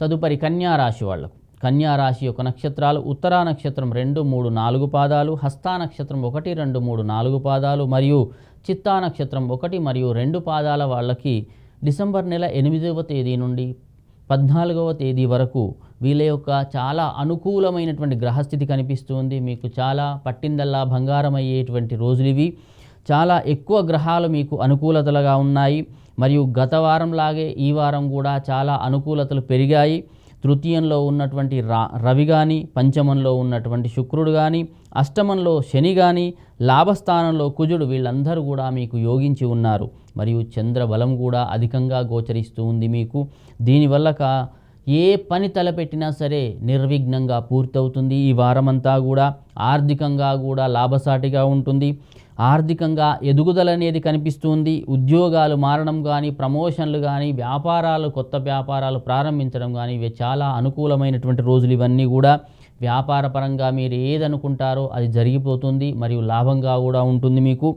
తదుపరి కన్యా రాశి వాళ్లకు. కన్యా రాశి యొక్క నక్షత్రాలు ఉత్తరా నక్షత్రం 2, 3, 4 పాదాలు, హస్తా నక్షత్రం 1, 2, 3, 4 పాదాలు మరియు చిత్తా నక్షత్రం 1 మరియు 2 పాదాల వాళ్ళకి డిసెంబర్ నెల 8వ తేదీ నుండి 14వ తేదీ వరకు వీళ్ళ యొక్క చాలా అనుకూలమైనటువంటి గ్రహస్థితి కనిపిస్తుంది. మీకు చాలా పట్టిందల్లా బంగారం అయ్యేటువంటి రోజులు ఇవి. చాలా ఎక్కువ గ్రహాలు మీకు అనుకూలతలుగా ఉన్నాయి. మరియు గత వారంలాగే ఈ వారం కూడా చాలా అనుకూలతలు పెరిగాయి. తృతీయంలో ఉన్నటువంటి రవి కానీ, పంచమంలో ఉన్నటువంటి శుక్రుడు కానీ, అష్టమంలో శని కానీ, లాభస్థానంలో కుజుడు, వీళ్ళందరూ కూడా మీకు యోగించి ఉన్నారు. మరియు చంద్రబలం కూడా అధికంగా గోచరిస్తూ ఉంది మీకు. దీనివల్ల ఏ పని తలపెట్టినా సరే నిర్విఘ్నంగా పూర్తవుతుంది. ఈ వారమంతా కూడా ఆర్థికంగా కూడా లాభసాటిగా ఉంటుంది. ఆర్థికంగా ఎదుగుదల అనేది కనిపిస్తుంది. ఉద్యోగాలు మారడం కానీ, ప్రమోషన్లు కానీ, వ్యాపారాలు, కొత్త వ్యాపారాలు ప్రారంభించడం కానీ, ఇవి చాలా అనుకూలమైనటువంటి రోజులు ఇవన్నీ కూడా. వ్యాపార పరంగా మీరు ఏదనుకుంటారో అది జరిగిపోతుంది. మరియు లాభంగా కూడా ఉంటుంది మీకు.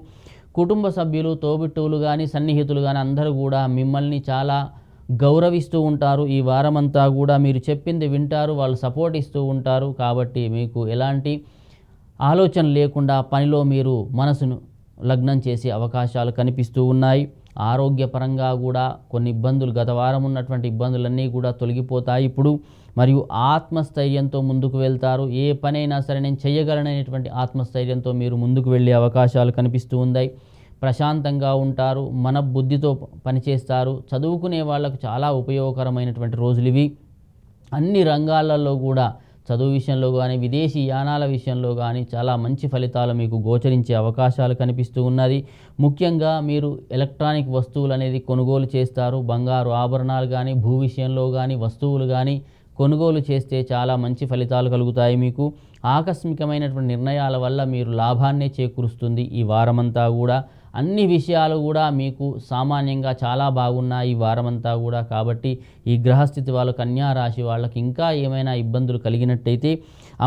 కుటుంబ సభ్యులు, తోబుట్టువులు కానీ, సన్నిహితులు కానీ అందరూ కూడా మిమ్మల్ని చాలా గౌరవిస్తూ ఉంటారు. ఈ వారమంతా కూడా మీరు చెప్పింది వింటారు, వాళ్ళు సపోర్ట్ ఇస్తూ ఉంటారు. కాబట్టి మీకు ఎలాంటి ఆలోచన లేకుండా పనిలో మీరు మనసును లగ్నం చేసే అవకాశాలు కనిపిస్తూ ఉన్నాయి. ఆరోగ్యపరంగా కూడా కొన్ని ఇబ్బందులు, గత వారం ఉన్నటువంటి ఇబ్బందులన్నీ కూడా తొలగిపోతాయి ఇప్పుడు. మరియు ఆత్మస్థైర్యంతో ముందుకు వెళ్తారు. ఏ పనైనా సరే నేను చేయగలననేటువంటి ఆత్మస్థైర్యంతో మీరు ముందుకు వెళ్ళే అవకాశాలు కనిపిస్తూ ఉన్నాయి. ప్రశాంతంగా ఉంటారు, మన బుద్ధితో పనిచేస్తారు. చదువుకునే వాళ్ళకు చాలా ఉపయోగకరమైనటువంటి రోజులు ఇవి. అన్ని రంగాలలో కూడా చదువు విషయంలో కానీ, విదేశీ యానాల విషయంలో కానీ చాలా మంచి ఫలితాలు మీకు గోచరించే అవకాశాలు కనిపిస్తూ ఉన్నది. ముఖ్యంగా మీరు ఎలక్ట్రానిక్ వస్తువులు అనేది కొనుగోలు చేస్తారు. బంగారు ఆభరణాలు కానీ, భూ విషయంలో కానీ, వస్తువులు కానీ కొనుగోలు చేస్తే చాలా మంచి ఫలితాలు కలుగుతాయి మీకు. ఆకస్మికమైనటువంటి నిర్ణయాల వల్ల మీరు లాభాన్నే చేకూరుస్తుంది ఈ వారమంతా కూడా. అన్ని విషయాలు కూడా మీకు సామాన్యంగా చాలా బాగున్నాయి ఈ వారమంతా కూడా. కాబట్టి ఈ గ్రహస్థితి వాళ్ళు, కన్యా రాశి వాళ్ళకి ఇంకా ఏమైనా ఇబ్బందులు కలిగినట్టయితే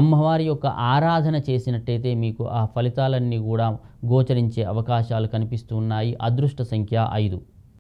అమ్మవారి యొక్క ఆరాధన చేసినట్టయితే మీకు ఆ ఫలితాలన్నీ కూడా గోచరించే అవకాశాలు కనిపిస్తూ ఉన్నాయి. అదృష్ట సంఖ్య 5.